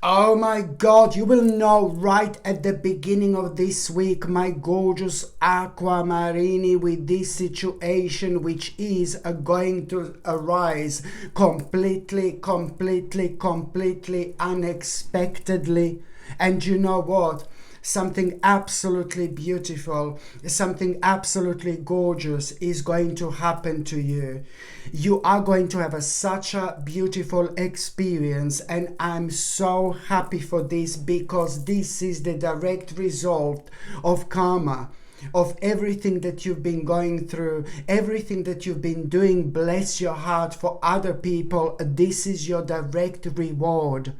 Oh my God, you will know right at the beginning of this week, my gorgeous Aquamarini, with this situation which is going to arise completely unexpectedly. And you know what? Something absolutely beautiful, something absolutely gorgeous is going to happen to you. You are going to have such a beautiful experience, and I'm so happy for this because this is the direct result of karma, of everything that you've been going through, everything that you've been doing, bless your heart, for other people. This is your direct reward.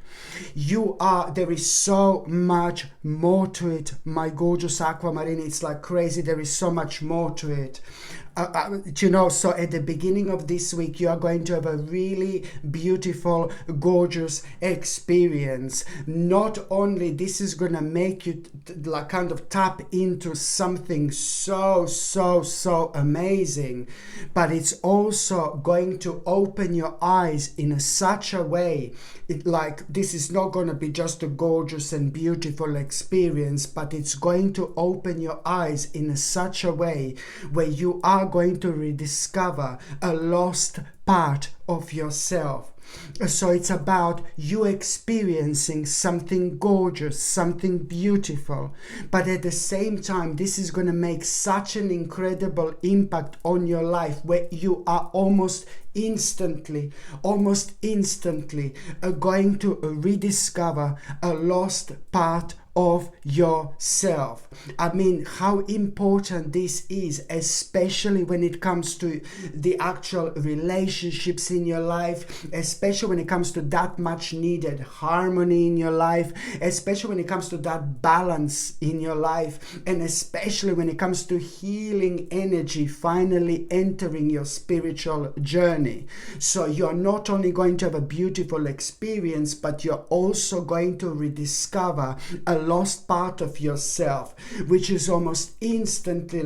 There is so much more to it, my gorgeous Aquamarine. It's like crazy. There is so much more to it. So at the beginning of this week, you are going to have a really beautiful, gorgeous experience. Not only this is going to make you like kind of tap into something so amazing, but it's also going to open your eyes in such a way. This is not going to be just a gorgeous and beautiful experience, but it's going to open your eyes in such a way where you are going to rediscover a lost part of yourself. So it's about you experiencing something gorgeous, something beautiful, but at the same time, this is going to make such an incredible impact on your life where you are almost instantly going to rediscover a lost part of yourself. I mean, how important this is, especially when it comes to the actual relationships in your life, especially when it comes to that much needed harmony in your life, especially when it comes to that balance in your life, and especially when it comes to healing energy finally entering your spiritual journey. So you're not only going to have a beautiful experience, but you're also going to rediscover a lost part of yourself, which is almost instantly,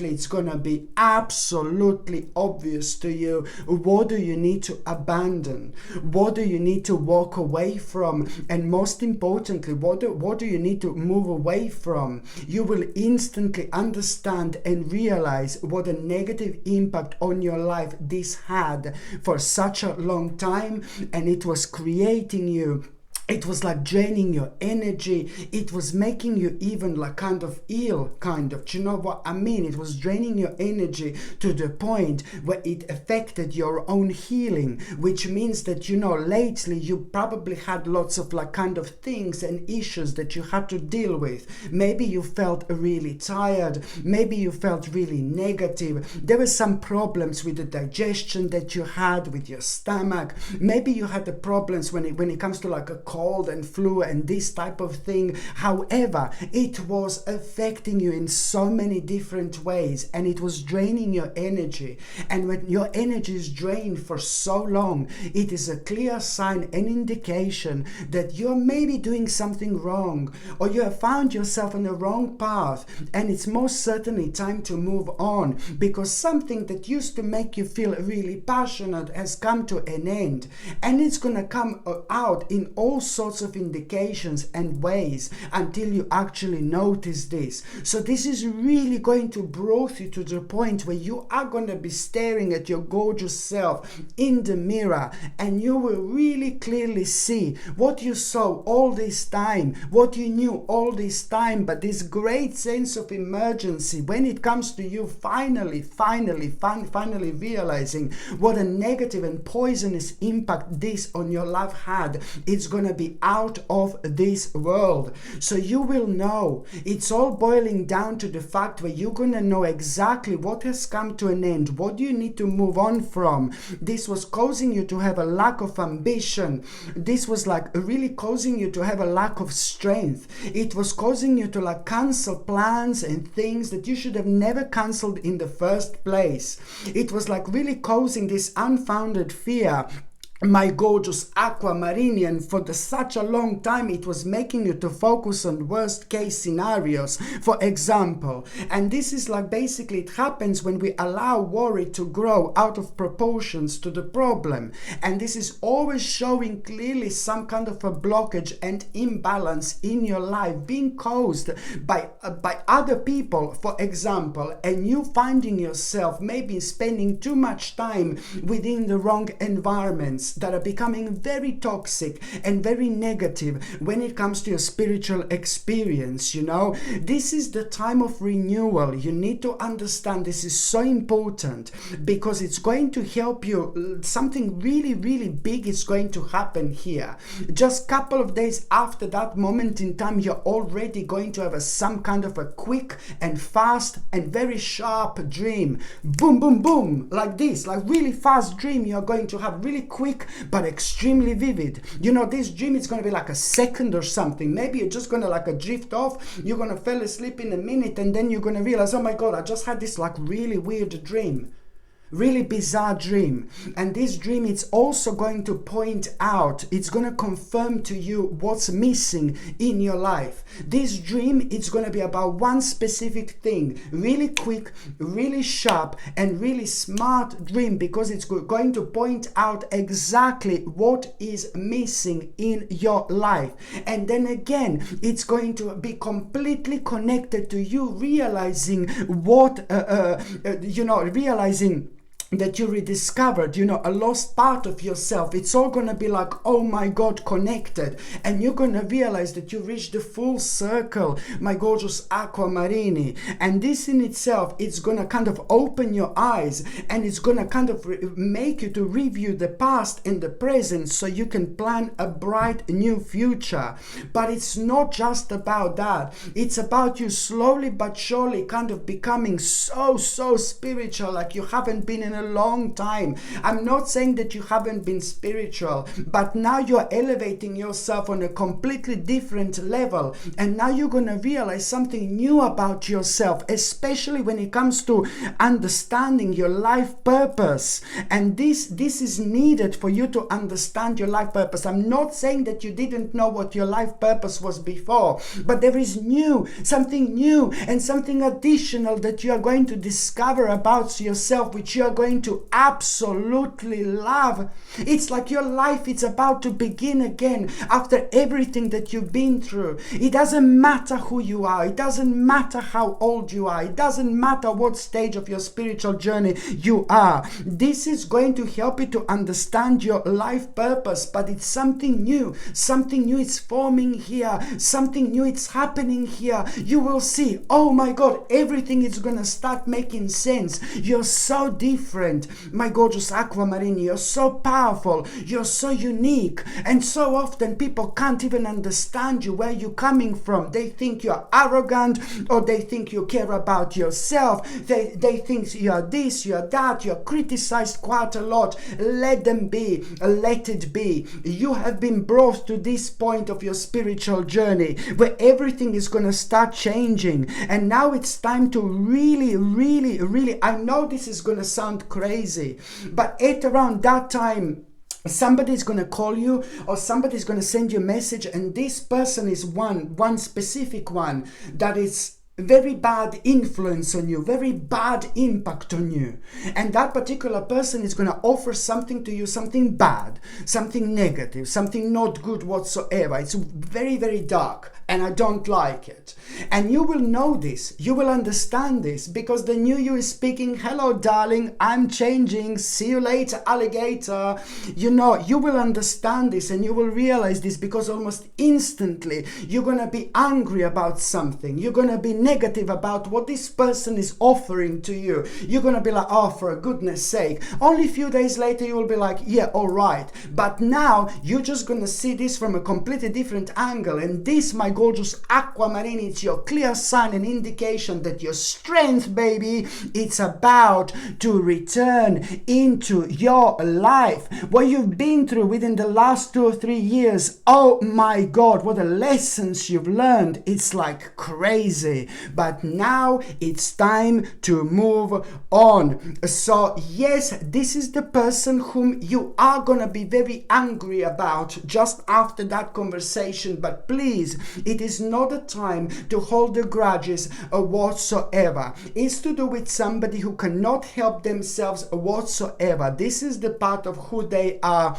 it's gonna be absolutely obvious to you. What do you need to abandon? What do you need to walk away from? And most importantly, what do you need to move away from? You will instantly understand and realize what a negative impact on your life this had for such a long time, and it was creating you. It was like draining your energy. It was making you even like kind of ill, kind of. Do you know what I mean? It was draining your energy to the point where it affected your own healing, which means that, lately you probably had lots of like kind of things and issues that you had to deal with. Maybe you felt really tired. Maybe you felt really negative. There were some problems with the digestion that you had with your stomach. Maybe you had the problems when it comes to like a cold and flu and this type of thing. However, it was affecting you in so many different ways, and it was draining your energy. And when your energy is drained for so long, it is a clear sign and indication that you're maybe doing something wrong, or you have found yourself on the wrong path, and it's most certainly time to move on, because something that used to make you feel really passionate has come to an end, and it's going to come out in all sorts of indications and ways until you actually notice this. So this is really going to bring you to the point where you are going to be staring at your gorgeous self in the mirror, and you will really clearly see what you saw all this time, what you knew all this time, but this great sense of emergency when it comes to you finally realizing what a negative and poisonous impact this on your life had. It's going to be out of this world. So you will know. It's all boiling down to the fact where you're going to know exactly what has come to an end. What do you need to move on from? This was causing you to have a lack of ambition. This was like really causing you to have a lack of strength. It was causing you to like cancel plans and things that you should have never canceled in the first place. It was like really causing this unfounded fear my gorgeous aquamarinian, for such a long time it was making you to focus on worst case scenarios, for example. And this is like, basically it happens when we allow worry to grow out of proportions to the problem. And this is always showing clearly some kind of a blockage and imbalance in your life being caused by other people, for example, and you finding yourself maybe spending too much time within the wrong environments that are becoming very toxic and very negative when it comes to your spiritual experience. This is the time of renewal. You need to understand this is so important, because it's going to help you. Something really, really big is going to happen here. Just a couple of days after that moment in time, you're already going to have some kind of a quick and fast and very sharp dream. Boom, boom, boom, like this, like really fast dream you're going to have, really quick but extremely vivid. This dream is going to be like a second or something. Maybe you're just going to like a drift off, you're going to fall asleep in a minute, and then you're going to realize, oh my God, I just had this like really weird dream. Really bizarre dream. And this dream, it's also going to point out, it's going to confirm to you what's missing in your life. This dream, it's going to be about one specific thing, really quick, really sharp, and really smart dream, because it's going to point out exactly what is missing in your life. And then again, it's going to be completely connected to you realizing realizing that you rediscovered, a lost part of yourself. It's all going to be like, oh my God, connected. And you're going to realize that you reached the full circle, my gorgeous aquamarini. And this in itself, it's going to kind of open your eyes, and it's going to kind of make you to review the past and the present, so you can plan a bright new future. But it's not just about that. It's about you slowly but surely kind of becoming so spiritual, like you haven't been in a long time. I'm not saying that you haven't been spiritual, but now you're elevating yourself on a completely different level, and now you're going to realize something new about yourself, especially when it comes to understanding your life purpose. And this is needed for you to understand your life purpose. I'm not saying that you didn't know what your life purpose was before, but there is something new and something additional that you are going to discover about yourself, which you are going to absolutely love. It's like your life, it's about to begin again after everything that you've been through. It doesn't matter who you are. It doesn't matter how old you are. It doesn't matter what stage of your spiritual journey you are. This is going to help you to understand your life purpose, but it's something new. Something new is forming here. Something new is happening here. You will see, oh my God, everything is going to start making sense. You're so different, my gorgeous aquamarine. You're so powerful. You're so unique. And so often people can't even understand you, where you're coming from. They think you're arrogant, or they think you care about yourself. They think you're this, you're that. You're criticized quite a lot. Let them be. Let it be. You have been brought to this point of your spiritual journey where everything is going to start changing. And now it's time to really, I know this is going to sound crazy, but at around that time, somebody's going to call you, or somebody's going to send you a message, and this person is one specific one that is very bad influence on you, very bad impact on you. And that particular person is going to offer something to you, something bad, something negative, something not good whatsoever. It's very, very dark, and I don't like it. And you will know this, you will understand this, because the new you is speaking, hello darling, I'm changing, see you later alligator. You will understand this, and you will realize this, because almost instantly you're going to be angry about something. You're going to be negative about what this person is offering to you. You're going to be like, oh, for goodness sake. Only a few days later you will be like, yeah, all right. But now you're just going to see this from a completely different angle. And this, my gorgeous aquamarine, it's your clear sign and indication that your strength, baby, it's about to return into your life. What you've been through within the last 2 or 3 years, oh my God, what the lessons you've learned, it's like crazy. but now it's time to move on. So yes, this is the person whom you are gonna be very angry about just after that conversation, but please, it is not a time to hold the grudges whatsoever. It's to do with somebody who cannot help themselves whatsoever. This is the part of who they are,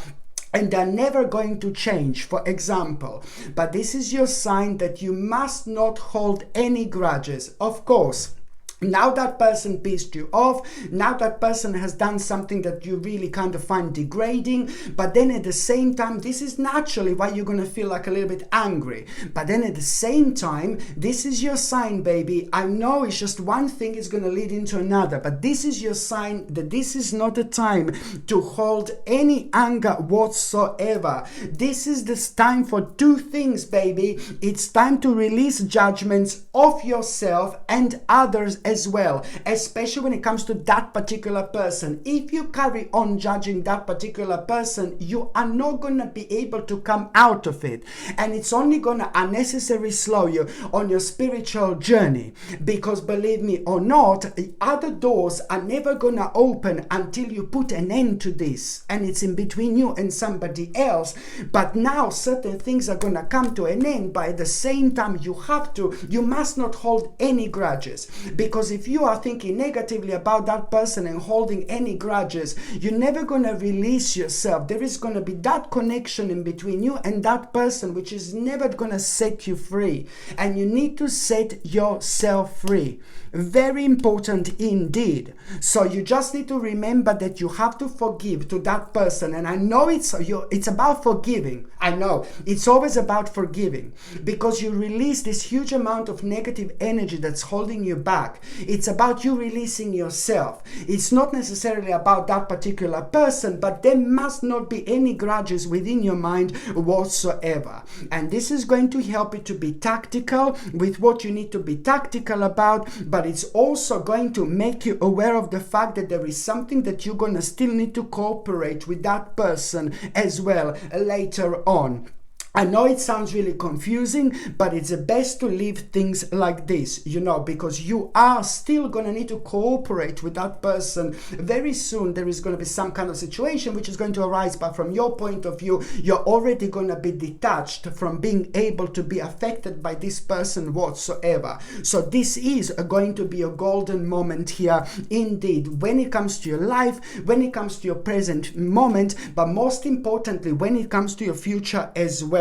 and they're never going to change, for example. But this is your sign that you must not hold any grudges. Of course, now that person pissed you off, now that person has done something that you really kind of find degrading, but then at the same time, this is naturally why you're going to feel like a little bit angry. But then at the same time, this is your sign, baby. I know it's just one thing is going to lead into another, but this is your sign that this is not a time to hold any anger whatsoever. This is the time for two things, baby. It's time to release judgments of yourself and others as well, especially when it comes to that particular person. If you carry on judging that particular person, you are not going to be able to come out of it, and it's only going to unnecessarily slow you on your spiritual journey, because believe me or not, other doors are never going to open until you put an end to this, and it's in between you and somebody else. But now certain things are going to come to an end, but at the same time you must not hold any grudges, because if you are thinking negatively about that person and holding any grudges, you're never going to release yourself. There is going to be that connection in between you and that person, which is never going to set you free. And you need to set yourself free. Very important indeed. So you just need to remember that you have to forgive to that person. And I know it's about forgiving. I know it's always about forgiving, because you release this huge amount of negative energy that's holding you back. It's about you releasing yourself. It's not necessarily about that particular person, but there must not be any grudges within your mind whatsoever. And this is going to help you to be tactical with what you need to be tactical about, but it's also going to make you aware of the fact that there is something that you're going to still need to cooperate with that person as well later on. I know it sounds really confusing, but it's best to leave things like this, because you are still going to need to cooperate with that person. Very soon there is going to be some kind of situation which is going to arise, but from your point of view, you're already going to be detached from being able to be affected by this person whatsoever. So this is going to be a golden moment here indeed, when it comes to your life, when it comes to your present moment, but most importantly, when it comes to your future as well.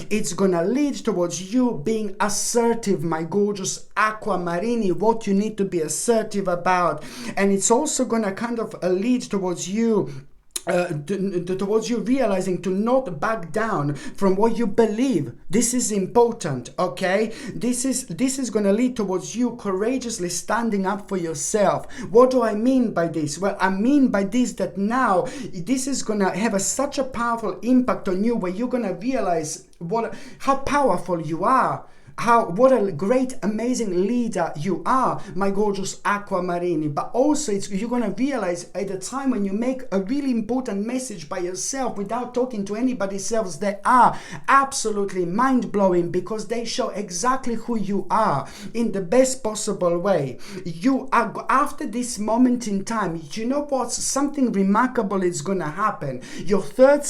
It's gonna lead towards you being assertive, my gorgeous Aquamarini, what you need to be assertive about. And it's also gonna kind of lead towards you towards you realizing to not back down from what you believe. This is important, okay? This is going to lead towards you courageously standing up for yourself. What do I mean by this? Well, I mean by this that now this is going to have such a powerful impact on you, where you're going to realize how powerful you are. What a great, amazing leader you are, my gorgeous Aquamarini. But also you're going to realize at the time when you make a really important message by yourself without talking to anybody else, they are absolutely mind-blowing, because they show exactly who you are in the best possible way. You are, after this moment in time, you know what? Something remarkable is going to happen. Your third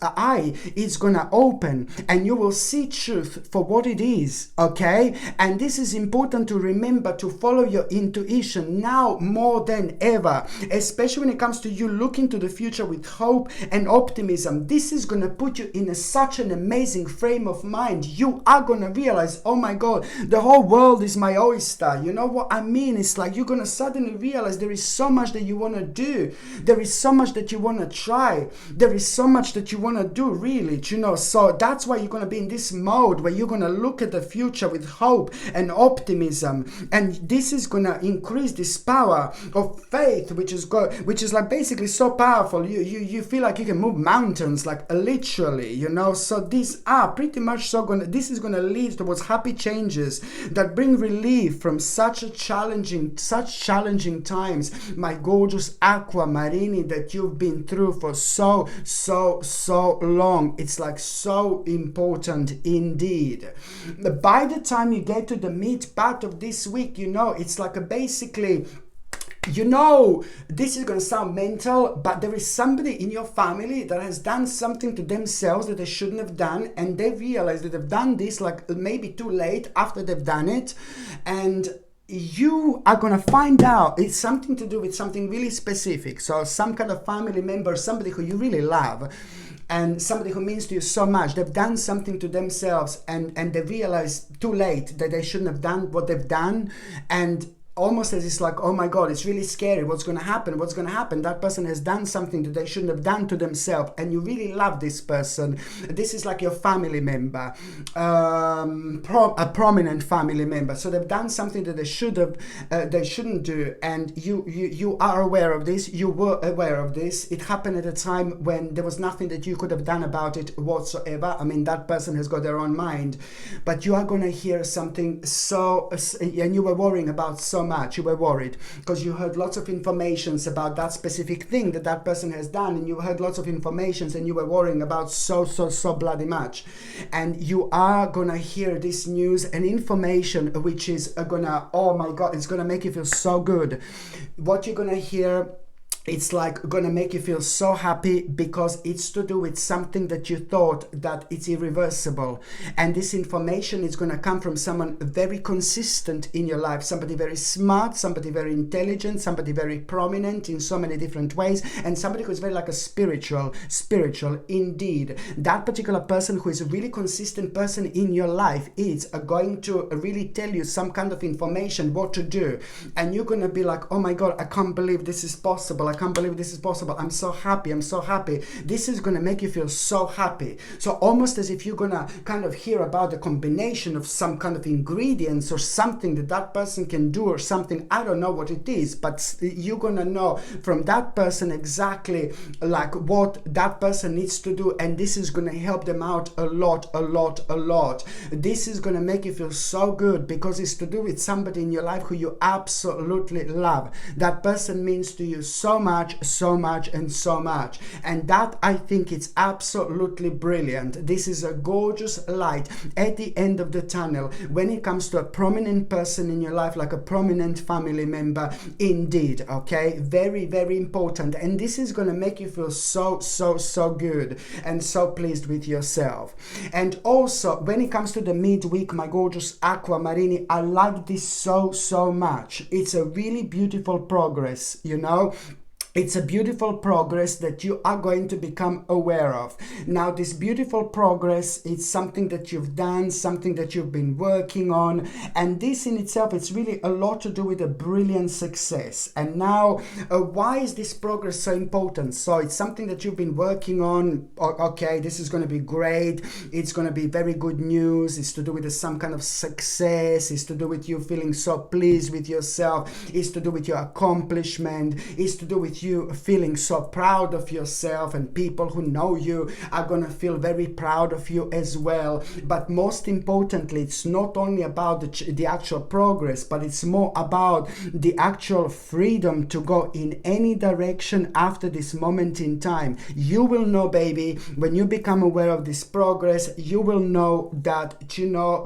eye is going to open, and you will see truth for what it is. Okay, and this is important to remember, to follow your intuition now more than ever, especially when it comes to you looking to the future with hope and optimism. This is going to put you in such an amazing frame of mind. You are going to realize, oh my God, the whole world is my oyster. You know what I mean? It's like you're going to suddenly realize there is so much that you want to do. There is so much that you want to try. There is so much that you want to do, really, so that's why you're going to be in this mode where you're going to look at the future with hope and optimism, and this is gonna increase this power of faith, which is like basically so powerful. You feel like you can move mountains, like literally, So these are pretty much this is gonna lead towards happy changes that bring relief from such challenging times, my gorgeous Aquamarini, that you've been through for so long. It's like so important indeed. by the time you get to the mid part of this week, it's like basically, this is going to sound mental, but there is somebody in your family that has done something to themselves that they shouldn't have done, and they realize that they've done this like maybe too late after they've done it, and you are going to find out it's something to do with something really specific. So some kind of family member, somebody who you really love, and somebody who means to you so much, they've done something to themselves, and they realize too late that they shouldn't have done what they've done, and almost as it's like, oh my God, it's really scary. What's going to happen? That person has done something that they shouldn't have done to themselves, and you really love this person. This is like your family member, a prominent family member. So they've done something that they shouldn't do, and you are aware of this. You were aware of this. It happened at a time when there was nothing that you could have done about it whatsoever. I mean, that person has got their own mind, but you are going to hear something and you were worrying about so much. You were worried because you heard lots of informations about that specific thing that person has done, and you heard lots of informations, and you were worrying about so bloody much. And you are gonna hear this news and information which is gonna, oh my God, it's gonna make you feel so good. What you're gonna hear, it's like gonna make you feel so happy, because it's to do with something that you thought that it's irreversible. And this information is gonna come from someone very consistent in your life, somebody very smart, somebody very intelligent, somebody very prominent in so many different ways, and somebody who's very like a spiritual indeed. That particular person who is a really consistent person in your life is going to really tell you some kind of information, what to do. And you're gonna be like, oh my God, I can't believe this is possible. I can't believe this is possible. I'm so happy. This is going to make you feel so happy. So almost as if you're going to kind of hear about the combination of some kind of ingredients or something that person can do, or something, I don't know what it is, but you're going to know from that person exactly like what that person needs to do, and this is going to help them out a lot. This is going to make you feel so good, because it's to do with somebody in your life who you absolutely love. That person means to you so much, and that, I think, it's absolutely brilliant. This is a gorgeous light at the end of the tunnel when it comes to a prominent person in your life, like a prominent family member indeed. Okay, very important, and this is going to make you feel so good and so pleased with yourself. And also when it comes to the midweek, my gorgeous Aquamarini, I like this so much. It's a really beautiful progress, It's a beautiful progress that you are going to become aware of. Now, this beautiful progress, it's something that you've done, something that you've been working on, and this in itself, it's really a lot to do with a brilliant success. And now, why is this progress so important? So it's something that you've been working on. Okay, this is going to be great. It's going to be very good news. It's to do with some kind of success. It's to do with you feeling so pleased with yourself. It's to do with your accomplishment. It's to do with you feeling so proud of yourself, and people who know you are going to feel very proud of you as well. But most importantly, it's not only about the actual progress, but it's more about the actual freedom to go in any direction after this moment in time. You will know, baby, when you become aware of this progress, you will know that,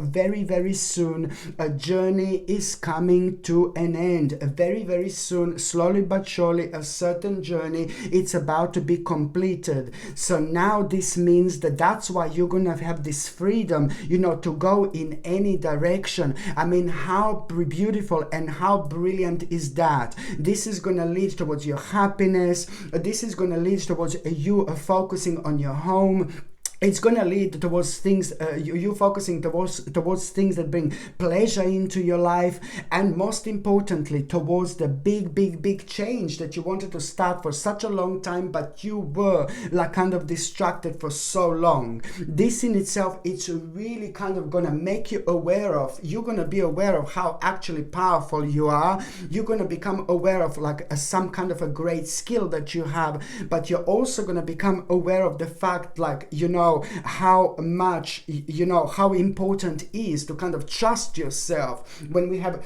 very soon a journey is coming to an end. Very soon, slowly but surely, a certain journey, it's about to be completed. So now this means that's why you're gonna have this freedom, to go in any direction. I mean, how beautiful and how brilliant is that? This is gonna lead towards your happiness. This is gonna lead towards you focusing on your home. It's going to lead towards things, you focusing towards things that bring pleasure into your life, and most importantly, towards the big change that you wanted to start for such a long time, but you were like kind of distracted for so long. This in itself, it's really kind of going to make you aware of, you're going to be aware of how actually powerful you are. You're going to become aware of like some kind of a great skill that you have, but you're also going to become aware of the fact, like, how much, how important it is to kind of trust yourself. When we have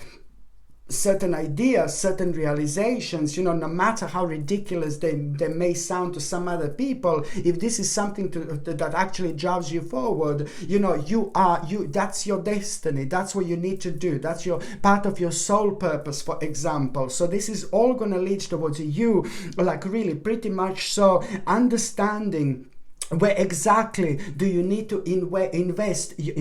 certain ideas, certain realizations, no matter how ridiculous they may sound to some other people, if this is something that actually drives you forward, that's your destiny. That's what you need to do. That's your part of your soul purpose, for example. So this is all going to lead towards you, like really pretty much so understanding where exactly do you need to invest your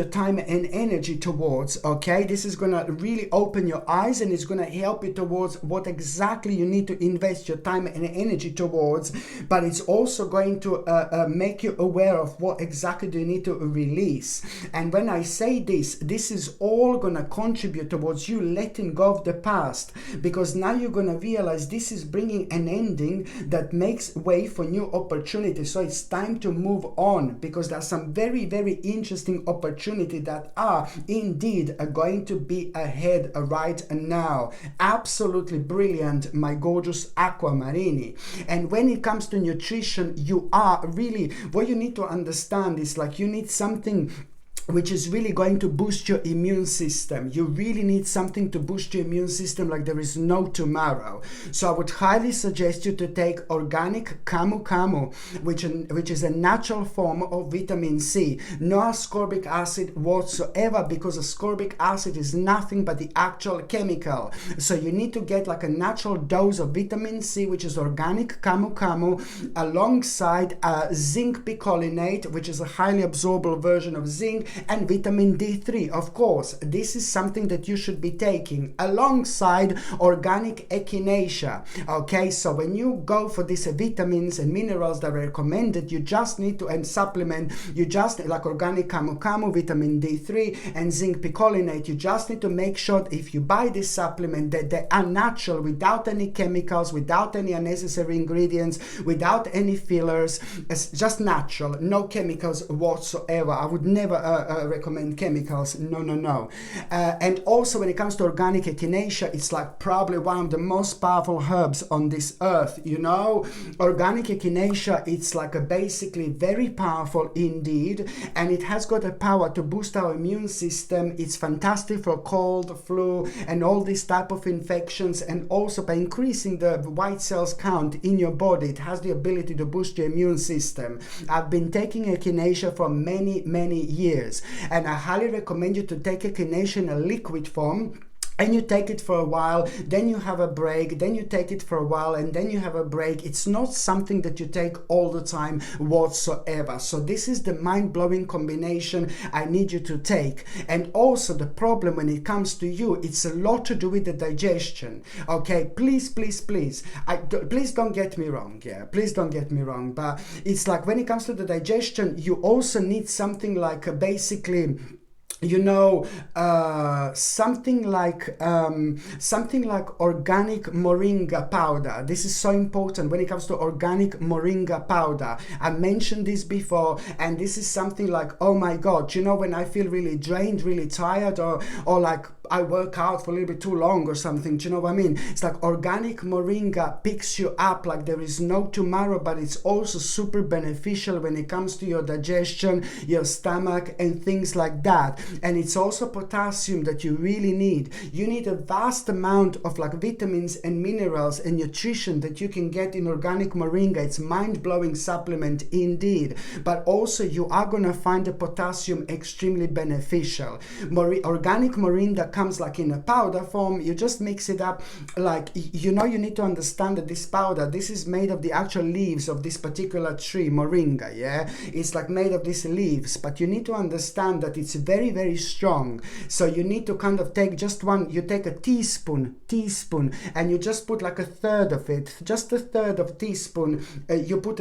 time and energy towards. Okay, this is going to really open your eyes, and it's going to help you towards what exactly you need to invest your time and energy towards. But it's also going to make you aware of what exactly do you need to release. And when I say this is all going to contribute towards you letting go of the past, because now you're going to realize this is bringing an ending that makes way for new opportunities. So it's time to move on, because there's some very, very interesting opportunities that are indeed going to be ahead right now. Absolutely brilliant, my gorgeous Aquamarini. And when it comes to nutrition, you are really, what you need to understand is like you need something which is really going to boost your immune system. You really need something to boost your immune system like there is no tomorrow. So I would highly suggest you to take organic camu camu, which is a natural form of vitamin C. No ascorbic acid whatsoever, because ascorbic acid is nothing but the actual chemical. So you need to get like a natural dose of vitamin C, which is organic camu camu, alongside zinc picolinate, which is a highly absorbable version of zinc, and vitamin D3. Of course, this is something that you should be taking alongside organic echinacea. Okay, so when you go for these vitamins and minerals that are recommended, you just need to, and supplement, you just, like organic camu camu, vitamin D3 and zinc picolinate, you just need to make sure if you buy this supplement that they are natural, without any chemicals, without any unnecessary ingredients, without any fillers. It's just natural, no chemicals whatsoever. I would never recommend chemicals. No. And also when it comes to organic echinacea, it's like probably one of the most powerful herbs on this earth. Organic echinacea, it's like a basically very powerful indeed, and it has got a power to boost our immune system. It's fantastic for cold, flu, and all these type of infections, and also by increasing the white cells count in your body, it has the ability to boost your immune system. I've been taking echinacea for many years, and I highly recommend you to take echinacea in a liquid form. And you take it for a while, then you have a break, then you take it for a while, and then you have a break. It's not something that you take all the time whatsoever. So this is the mind-blowing combination I need you to take. And also the problem when it comes to you, it's a lot to do with the digestion. Okay, please don't get me wrong. Yeah, please don't get me wrong. But it's like when it comes to the digestion, you also need something like basically, something like organic moringa powder. This is so important when it comes to organic moringa powder. I mentioned this before, and this is something like, oh my God, when I feel really drained, really tired, or like I work out for a little bit too long or something, do you know what I mean? It's like organic moringa picks you up like there is no tomorrow, but it's also super beneficial when it comes to your digestion, your stomach, and things like that. And it's also potassium that you really need. You need a vast amount of like vitamins and minerals and nutrition that you can get in organic moringa. It's mind-blowing supplement indeed. But also you are going to find the potassium extremely beneficial. Organic moringa comes like in a powder form. You just mix it up, like you need to understand that this powder, this is made of the actual leaves of this particular tree, moringa. Yeah, it's like made of these leaves, but you need to understand that it's very, very strong. So you need to kind of take just one, you take a teaspoon, and you just put like a third of it, just a third of teaspoon. You put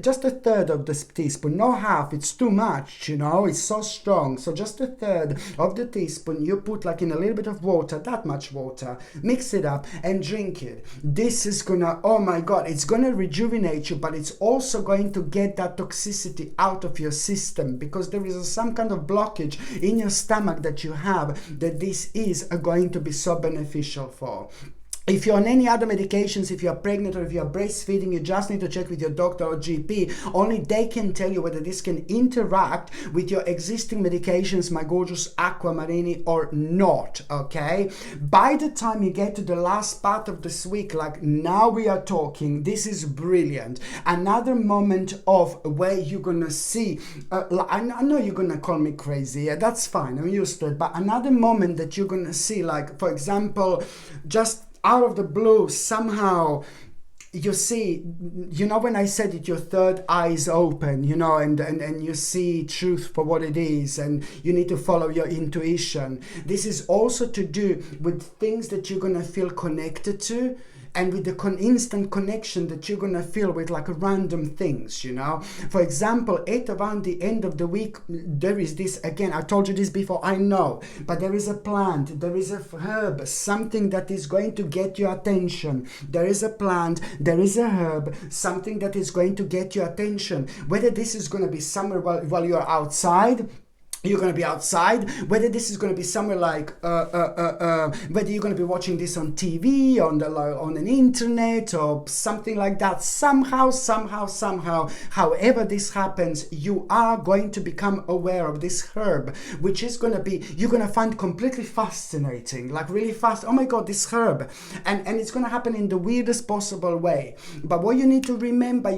just a third of this teaspoon, no half, it's too much, it's so strong. So just a third of the teaspoon, you put like in a little bit of water, that much water, mix it up and drink it. This is gonna, oh my God, it's gonna rejuvenate you, but it's also going to get that toxicity out of your system, because there is some kind of blockage in your stomach that you have, that this is going to be so beneficial for. If you're on any other medications, if you're pregnant or if you're breastfeeding, you just need to check with your doctor or GP. Only they can tell you whether this can interact with your existing medications, my gorgeous Aquamarini, or not, okay? By the time you get to the last part of this week, like now we are talking, this is brilliant. Another moment of where you're gonna see, I know you're gonna call me crazy, yeah, that's fine, I'm used to it, but another moment that you're gonna see, like, for example, just out of the blue, somehow you see, you know, when I said it, your third eye is open, you know, and you see truth for what it is, and you need to follow your intuition. This is also to do with things that you're going to feel connected to, and with the instant connection that you're gonna feel with like random things, you know. For example, at around the end of the week, there is this, again, I told you this before, I know, but there is a plant, there is a herb, something that is going to get your attention. There is a plant, there is a herb, something that is going to get your attention. Whether this is gonna be somewhere while you're outside, you're going to be outside, whether this is going to be somewhere like, whether you're going to be watching this on TV, on an internet, or something like that. Somehow, however this happens, you are going to become aware of this herb, which is going to be, you're going to find completely fascinating, like really fast. Oh my God, this herb. And it's going to happen in the weirdest possible way. But what you need to remember,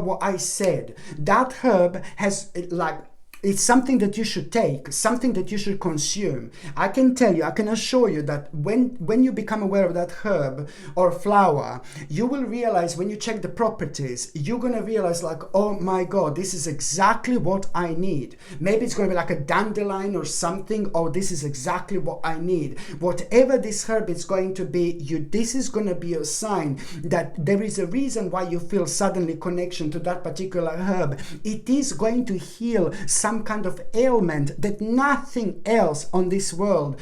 what I said. That herb has, like, it's something that you should take, something that you should consume. I can tell you, I can assure you that when you become aware of that herb or flower, you will realize, when you check the properties, you're going to realize like, oh my God, this is exactly what I need. Maybe it's going to be like a dandelion or something. Oh, this is exactly what I need. Whatever this herb is going to be, this is going to be a sign that there is a reason why you feel suddenly connection to that particular herb. It is going to heal some kind of ailment that nothing else in this world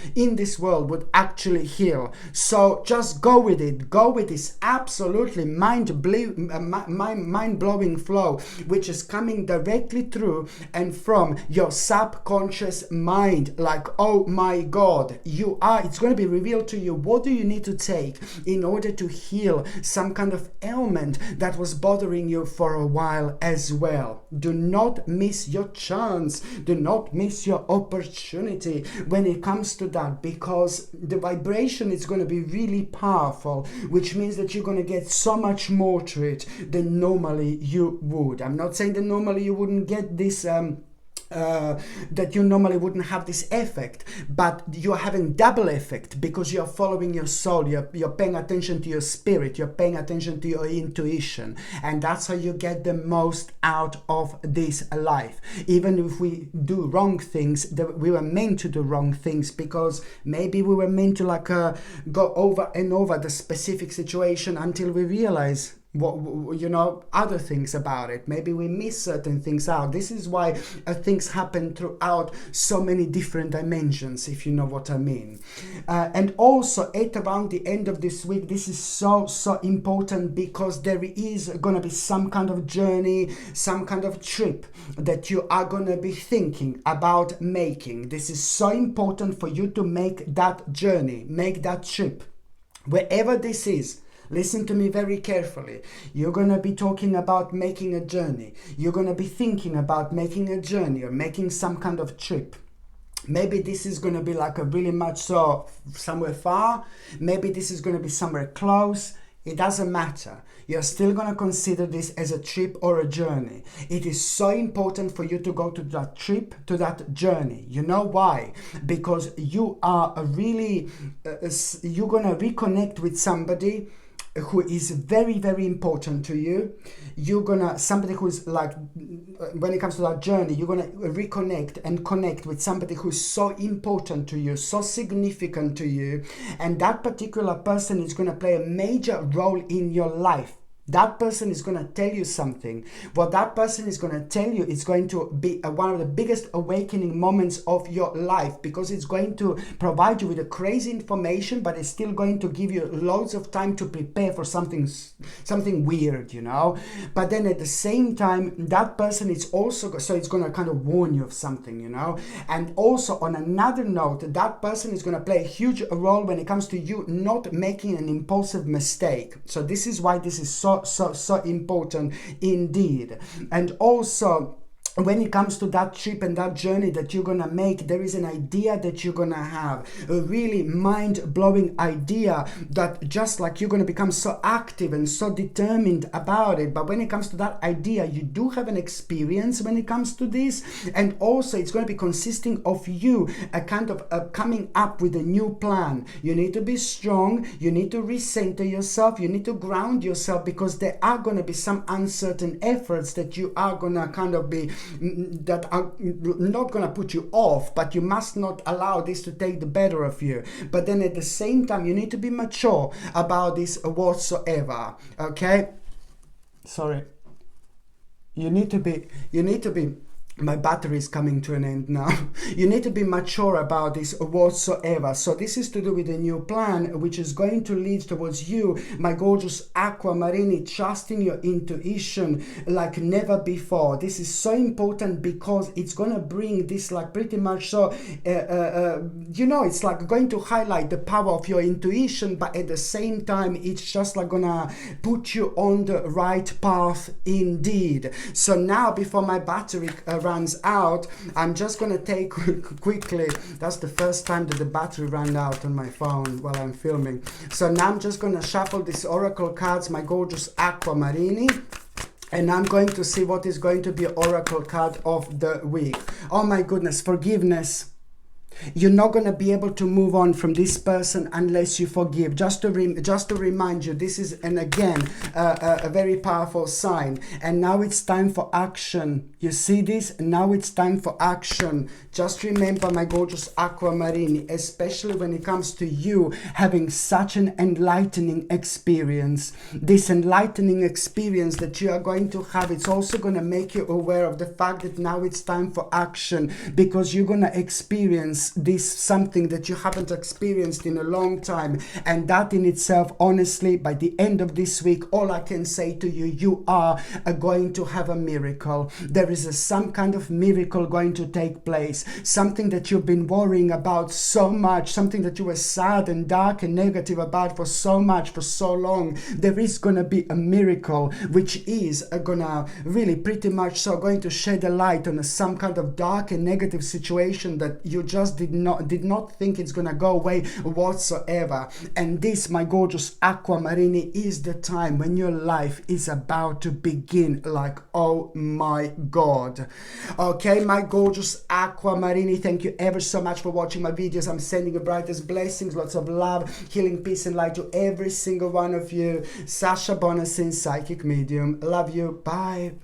would actually heal. So just go with it. Go with this absolutely mind-blowing flow, which is coming directly through and from your subconscious mind. Like, oh my God, it's going to be revealed to you. What do you need to take in order to heal some kind of ailment that was bothering you for a while as well? Do not miss your chance. Do not miss your opportunity when it comes to that, because the vibration is going to be really powerful, which means that you're going to get so much more to it than normally you would. I'm not saying that normally you wouldn't get this that you normally wouldn't have this effect, but you're having double effect because you're following your soul, you're paying attention to your spirit, you're paying attention to your intuition, and that's how you get the most out of this life. Even if we do wrong things, we were meant to do wrong things because maybe we were meant to go over and over the specific situation until we realize other things about it. Maybe we miss certain things out. This is why things happen throughout so many different dimensions, if you know what I mean. And also at around the end of this week, this is so important because there is going to be some kind of journey, some kind of trip that you are going to be thinking about making. This is so important for you to make that journey, make that trip, wherever this is. Listen to me very carefully. You're going to be talking about making a journey. You're going to be thinking about making a journey or making some kind of trip. Maybe this is going to be like a really much so somewhere far. Maybe this is going to be somewhere close. It doesn't matter. You're still going to consider this as a trip or a journey. It is so important for you to go to that trip, to that journey. You know why? Because you are you're going to reconnect with somebody who is very, very important to you. Somebody who's like, when it comes to that journey, you're gonna reconnect and connect with somebody who's so important to you, so significant to you, and that particular person is gonna play a major role in your life. That person is going to tell you something. What that person is going to tell you is going to be one of the biggest awakening moments of your life, because it's going to provide you with a crazy information, but it's still going to give you loads of time to prepare for something weird, you know. But then at the same time, that person is also, so it's going to kind of warn you of something, you know. And also on another note, that person is going to play a huge role when it comes to you not making an impulsive mistake. So this is why this is so important indeed. And also, when it comes to that trip and that journey that you're gonna make, there is an idea that you're gonna have, a really mind-blowing idea that just like you're gonna become so active and so determined about it. But when it comes to that idea, you do have an experience when it comes to this, and also it's gonna be consisting of you a kind of coming up with a new plan. You need to be strong, you need to recenter yourself, you need to ground yourself, because there are gonna be some uncertain efforts that you are gonna kind of be that are not going to put you off, but you must not allow this to take the better of you. But then at the same time, you need to be mature about this whatsoever. Okay, sorry, you need to be my battery is coming to an end now. You need to be mature about this whatsoever. So this is to do with a new plan, which is going to lead towards you, my gorgeous Aquamarine, trusting your intuition like never before. This is so important because it's going to bring this like pretty much so, you know, it's like going to highlight the power of your intuition, but at the same time, it's just like gonna put you on the right path indeed. So now, before my battery runs out, I'm just gonna take quickly, that's the first time that the battery ran out on my phone while I'm filming. So now I'm just gonna shuffle these oracle cards, my gorgeous Aquamarine, and I'm going to see what is going to be oracle card of the week. Oh my goodness, forgiveness. You're not going to be able to move on from this person unless you forgive. Just to remind you, this is, and again, a very powerful sign. And now it's time for action. You see this? Now it's time for action. Just remember, my gorgeous Aquamarine, especially when it comes to you having such an enlightening experience. This enlightening experience that you are going to have, it's also going to make you aware of the fact that now it's time for action, because you're going to experience this, something that you haven't experienced in a long time. And that in itself, honestly, by the end of this week, all I can say to you, you are going to have a miracle. There is some kind of miracle going to take place. Something that you've been worrying about so much, something that you were sad and dark and negative about for so much, for so long. There is going to be a miracle, which is gonna really pretty much so going to shed a light on some kind of dark and negative situation that you just did not think it's gonna go away whatsoever. And this, my gorgeous Aquamarine, is the time when your life is about to begin. Like, oh my god. Okay, my gorgeous Aquamarine, thank you ever so much for watching my videos. I'm sending you brightest blessings, lots of love, healing, peace and light to every single one of you. Sasha Bonasin, psychic medium. Love you. Bye.